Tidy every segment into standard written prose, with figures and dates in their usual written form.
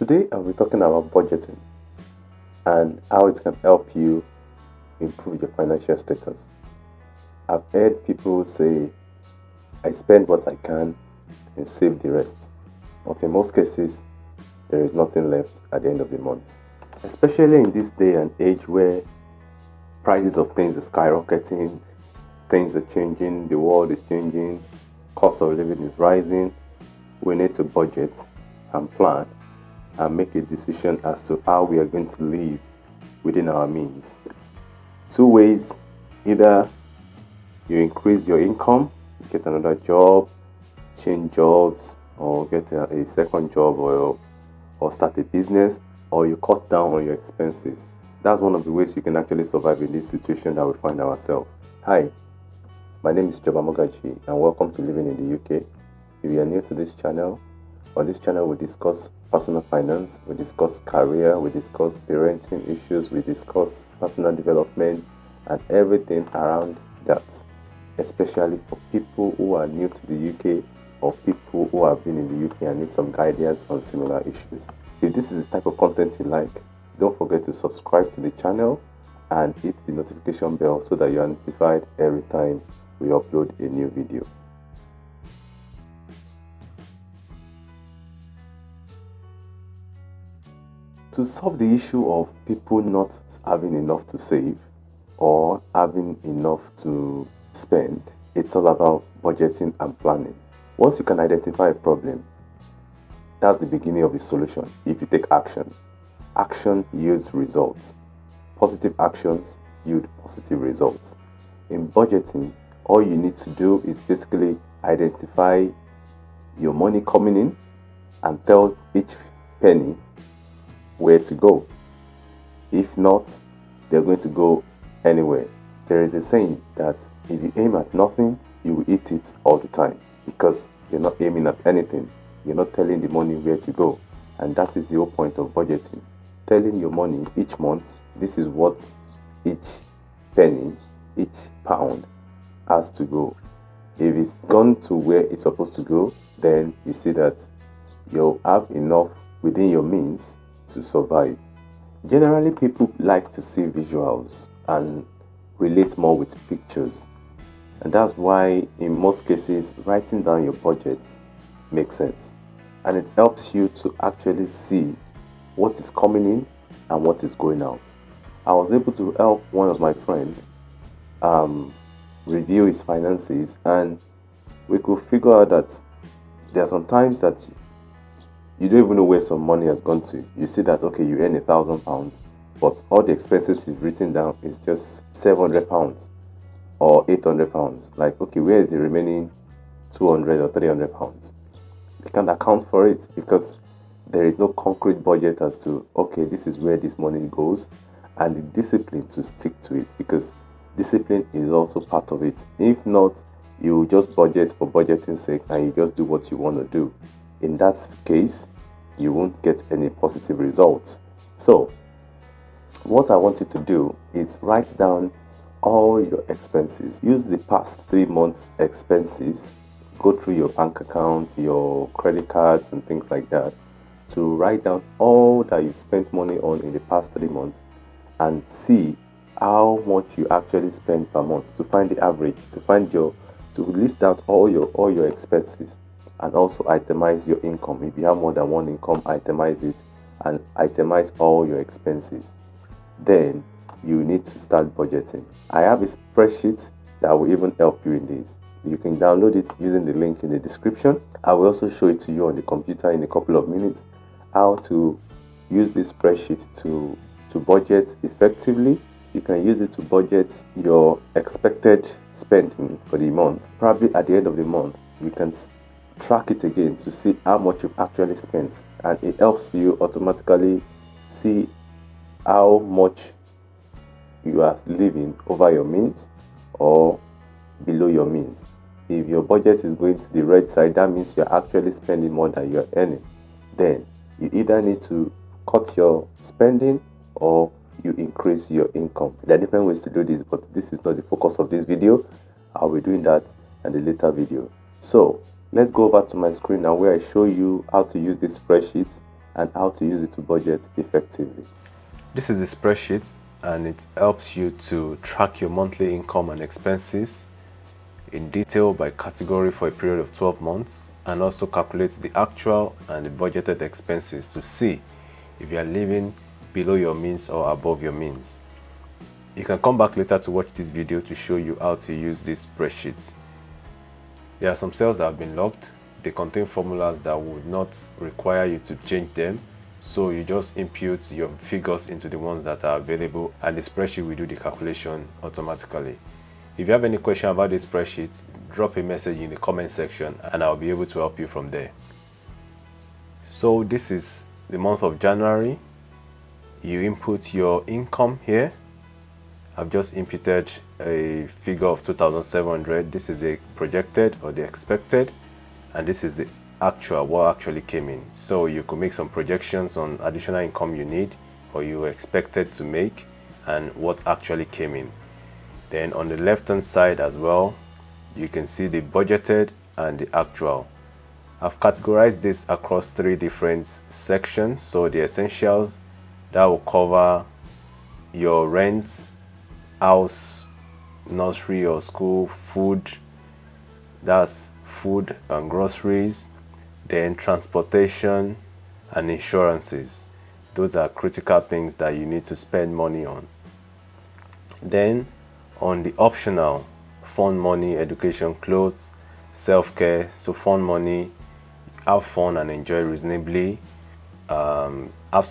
Today I'll be talking about budgeting and how it can help you improve your financial status. I've heard people say, I spend what I can and save the rest. But in most cases, there is nothing left at the end of the month. Especially in this day and age where prices of things are skyrocketing, things are changing, the world is changing, cost of living is rising. We need to budget and plan and make a decision as to how we are going to live within our means. Two ways: either you increase your income, get another job, change jobs, or get a second job, or start a business, or you cut down on your expenses. That's one of the ways you can actually survive in this situation that we find ourselves. Hi, my name is Joba Mogachi and welcome to Living in the UK. If you are new to this channel, on this channel we discuss personal finance, we discuss career, we discuss parenting issues, we discuss personal development and everything around that, especially for people who are new to the UK or people who have been in the UK and need some guidance on similar issues. If this is the type of content you like, don't forget to subscribe to the channel and hit the notification bell so that you are notified every time we upload a new video. To solve the issue of people not having enough to save or having enough to spend, it's all about budgeting and planning. Once you can identify a problem, that's the beginning of the solution. If you take action, action yields results. Positive actions yield positive results. In budgeting, all you need to do is basically identify your money coming in and tell each penny where to go. If not, they're going to go anywhere. There is a saying that if you aim at nothing, you will eat it all the time, because you're not aiming at anything. You're not telling the money where to go. And that is the whole point of budgeting. Telling your money each month, this is what each penny, each pound has to go. If it's gone to where it's supposed to go, then you see that you'll have enough within your means to survive. Generally, people like to see visuals and relate more with pictures. And that's why in most cases, writing down your budget makes sense. And it helps you to actually see what is coming in and what is going out. I was able to help one of my friends review his finances, and we could figure out that there are some times that you don't even know where some money has gone to. You see that, okay, you earn £1,000, but all the expenses you've written down is just £700 or £800. Like, okay, where is the remaining £200 or £300? You can't account for it because there is no concrete budget as to, okay, this is where this money goes, and the discipline to stick to it, because discipline is also part of it. If not, you just budget for budgeting sake and you just do what you want to do. In that case, you won't get any positive results. So, what I want you to do is write down all your expenses. Use the past 3 months' expenses. Go through your bank account, your credit cards, and things like that to write down all that you've spent money on in the past 3 months and see how much you actually spend per month, to find the average, to list out all your expenses, and also itemize your income. If you have more than one income, itemize it and itemize all your expenses. Then you need to start budgeting. I have a spreadsheet that will even help you in this. You can download it using the link in the description. I will also show it to you on the computer in a couple of minutes, how to use this spreadsheet to budget effectively. You can use it to budget your expected spending for the month. Probably at the end of the month, you can track it again to see how much you've actually spent, and it helps you automatically see how much you are living over your means or below your means. If your budget is going to the red side, that means you're actually spending more than you're earning. Then you either need to cut your spending or you increase your income. There are different ways to do this, but this is not the focus of this video. I'll be doing that in a later video. So let's go over to my screen now, where I show you how to use this spreadsheet and how to use it to budget effectively. This is the spreadsheet, and it helps you to track your monthly income and expenses in detail by category for a period of 12 months, and also calculates the actual and the budgeted expenses to see if you are living below your means or above your means. You can come back later to watch this video to show you how to use this spreadsheet. There are some cells that have been locked. They contain formulas that would not require you to change them, so you just input your figures into the ones that are available, and the spreadsheet will do the calculation automatically. If you have any question about this spreadsheet, drop a message in the comment section and I'll be able to help you from there. So this is the month of January. You input your income here. I've just inputted a figure of 2,700. This is a projected or the expected, and this is the actual, what actually came in. So you could make some projections on additional income you need or you expected to make and what actually came in. Then on the left hand side as well, you can see the budgeted and the actual. I've categorized this across 3 different sections. So the essentials, that will cover your rent, house, nursery or school, food, that's food and groceries, then transportation and insurances. Those are critical things that you need to spend money on. Then on the optional, fund money, education, clothes, self-care. So fund money, have fun and enjoy reasonably. Have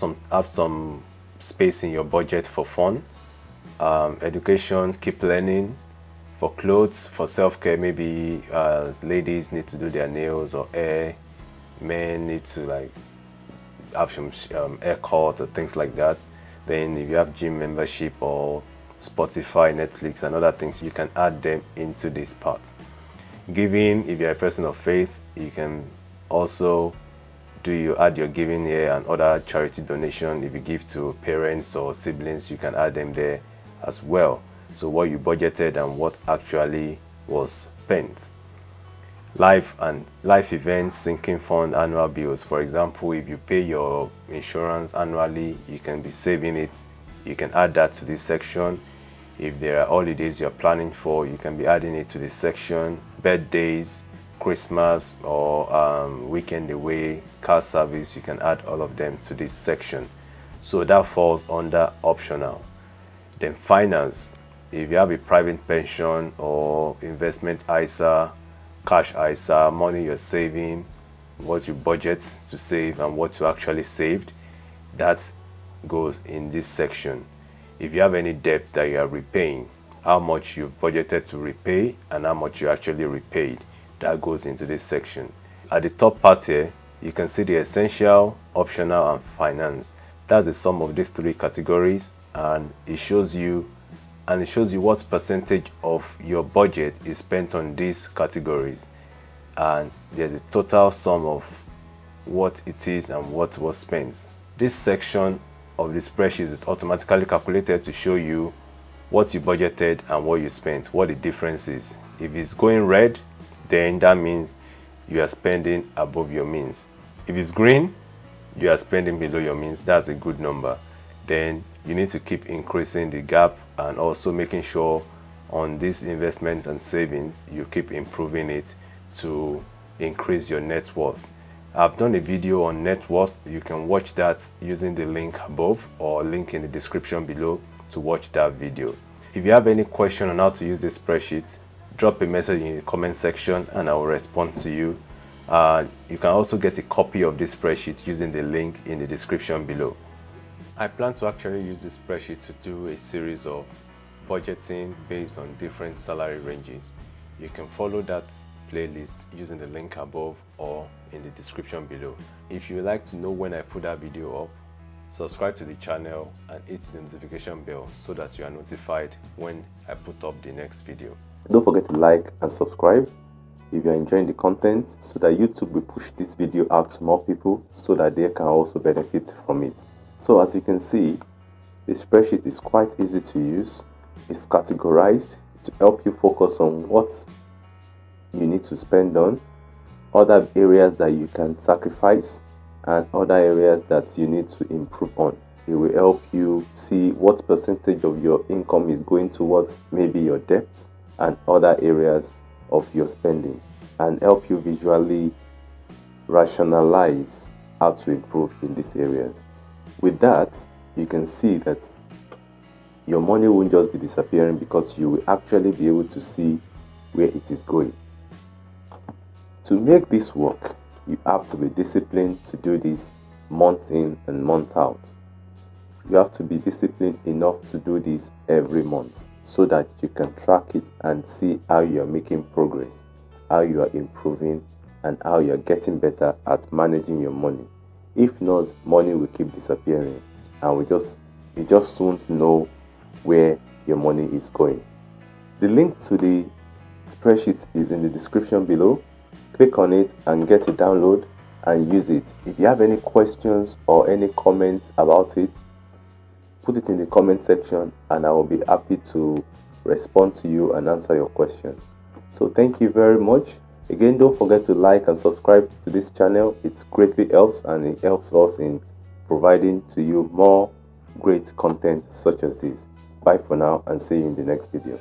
some space in your budget for fun. Education, keep learning. For clothes, for self-care, maybe ladies need to do their nails or hair. Men need to like have some haircut or things like that. Then if you have gym membership or Spotify, Netflix and other things, you can add them into this part. Giving, if you're a person of faith, you can also add your giving here, and other charity donation. If you give to parents or siblings, you can add them there as well. So what you budgeted and what actually was spent. Life events, sinking fund, annual bills. For example, if you pay your insurance annually, you can be saving it. You can add that to this section. If there are holidays you're planning for, you can be adding it to this section. Birthdays, Christmas or weekend away, car service, you can add all of them to this section. So that falls under optional. Then finance, if you have a private pension or investment ISA, cash ISA, money you're saving, what you budget to save and what you actually saved, that goes in this section. If you have any debt that you are repaying, how much you've budgeted to repay and how much you actually repaid, that goes into this section. At the top part here, you can see the essential, optional and finance. That's the sum of these 3 categories, and it shows you what percentage of your budget is spent on these categories, and there's a total sum of what it is and what was spent. This section of the spreadsheet is automatically calculated to show you what you budgeted and what you spent, what the difference is. If it's going red, then that means you are spending above your means. If it's green, you are spending below your means. That's a good number. Then you need to keep increasing the gap and also making sure on these investments and savings you keep improving it to increase your net worth. I've done a video on net worth. You can watch that using the link above or link in the description below to watch that video. If you have any question on how to use this spreadsheet, drop a message in the comment section and I will respond to you. You can also get a copy of this spreadsheet using the link in the description below. I plan to actually use this spreadsheet to do a series of budgeting based on different salary ranges. You can follow that playlist using the link above or in the description below. If you would like to know when I put that video up, subscribe to the channel and hit the notification bell so that you are notified when I put up the next video. Don't forget to like and subscribe if you are enjoying the content, so that YouTube will push this video out to more people so that they can also benefit from it. So as you can see, the spreadsheet is quite easy to use. It's categorized to help you focus on what you need to spend on, other areas that you can sacrifice, and other areas that you need to improve on. It will help you see what percentage of your income is going towards maybe your debt and other areas of your spending, and help you visually rationalize how to improve in these areas. With that, you can see that your money won't just be disappearing, because you will actually be able to see where it is going. To make this work, you have to be disciplined to do this month in and month out. You have to be disciplined enough to do this every month, so that you can track it and see how you are making progress, how you are improving, and how you are getting better at managing your money. If not, money will keep disappearing, and you just won't know where your money is going. The link to the spreadsheet is in the description below. Click on it and get a download and use it. If you have any questions or any comments about it, put it in the comment section and I will be happy to respond to you and answer your questions. So thank you very much. Again, don't forget to like and subscribe to this channel. It greatly helps, and it helps us in providing to you more great content such as this. Bye for now, and see you in the next video.